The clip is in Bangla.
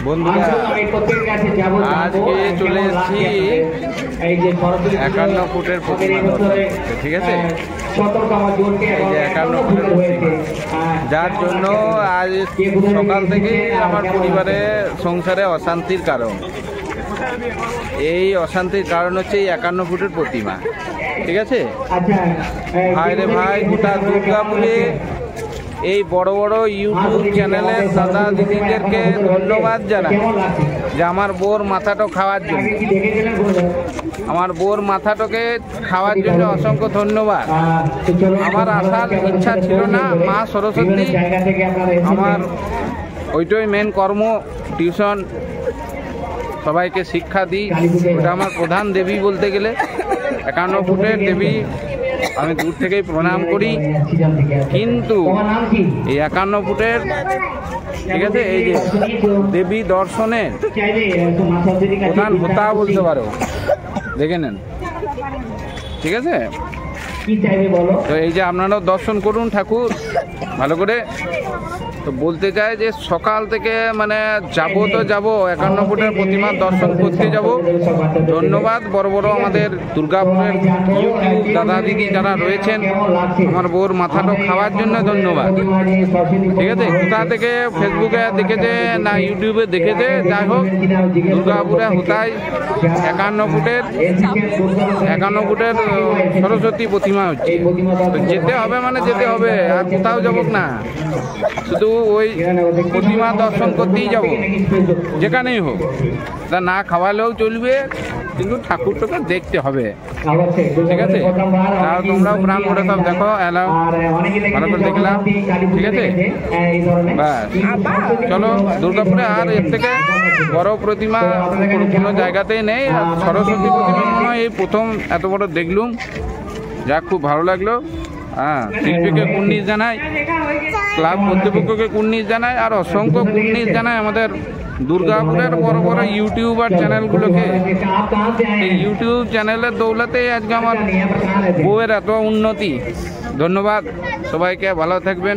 বন্ধুরা আজকে চলে এসেছি 51 ফুটের প্রতিমা, ঠিক আছে? এই যে 51 ফুটের প্রতিমা, যার জন্য আজ সকাল থেকে আমার পরিবারে সংসারে অশান্তির কারণ। এই অশান্তির কারণ হচ্ছে এই 51 ফুটের প্রতিমা, ঠিক আছে? ভাই রে ভাই, গোটা দুর্গাপুরে এই বড় বড় ইউটিউব চ্যানেলের দাদা দিদিদেরকে ধন্যবাদ জানাই যে আমার বোর মাথাটা খাওয়ার জন্য, আমার বোর মাথাটাকে খাওয়ার জন্য অসংখ্য ধন্যবাদ। আমার আসার ইচ্ছা ছিল না, মা সরস্বতী আমার ওইটাই মেন কর্ম, টিউশন সবাইকে শিক্ষা দিই, ওটা আমার প্রধান দেবী বলতে গেলে। 51 ফুটের দেবী আমি দূর থেকেই প্রণাম করি, কিন্তু এই 51 ফুটের, ঠিক আছে, এই যে দেবী দর্শনের প্রধান হোতা বলতে পারো, দেখে নেন, ঠিক আছে? তো এই যে আপনারাও দর্শন করুন ঠাকুর ভালো করে। তো বলতে চাই যে সকাল থেকে মানে যাবো তো যাবো, 51 ফুটের প্রতিমার দর্শন করতে যাব। ধন্যবাদ বড় বড় আমাদের দুর্গাপুরের ইউটিউব দাদা দিদি যারা রয়েছেন, আমার বোর মাথাটা খাওয়ার জন্য ধন্যবাদ, ঠিক আছে? কোথা থেকে ফেসবুকে দেখেছে না ইউটিউবে দেখেছে, যাই হোক দুর্গাপুরে হোতায় 51 ফুটের সরস্বতী প্রতিমা হচ্ছে। তো যেতে হবে মানে যেতে হবে, আর কোথাও যাবো না, শুধু ওই প্রতিমা দর্শন করতেই যাব, যেখানেই হোক। তা না খাওয়ালেও চলবে, কিন্তু ঠাকুরটাকে দেখতে হবে, ঠিক আছে? তাও তোমরাও প্রাণ করে সব দেখো, এলাও ভালো করে দেখলাম, ঠিক আছে? ব্যাস, চলো দুর্গাপুরে আর এর থেকে বড় প্রতিমা কোনো জায়গাতেই নেই। আর সরস্বতী প্রতিমা মনে হয় এই প্রথম এত বড় দেখলুম, যা খুব ভালো লাগলো। হ্যাঁ, শিল্পীকে কুর্নিশ জানাই, ক্লাব কর্তৃপক্ষকে কুর্নিশ জানাই, আর অসংখ্য কুর্নিশ জানাই আমাদের দুর্গাপুরের বড় বড় ইউটিউবার চ্যানেলগুলোকে। এই ইউটিউব চ্যানেলের দৌলতেই আজকে আমার বউয়ের এত উন্নতি। ধন্যবাদ সবাইকে, ভালো থাকবেন।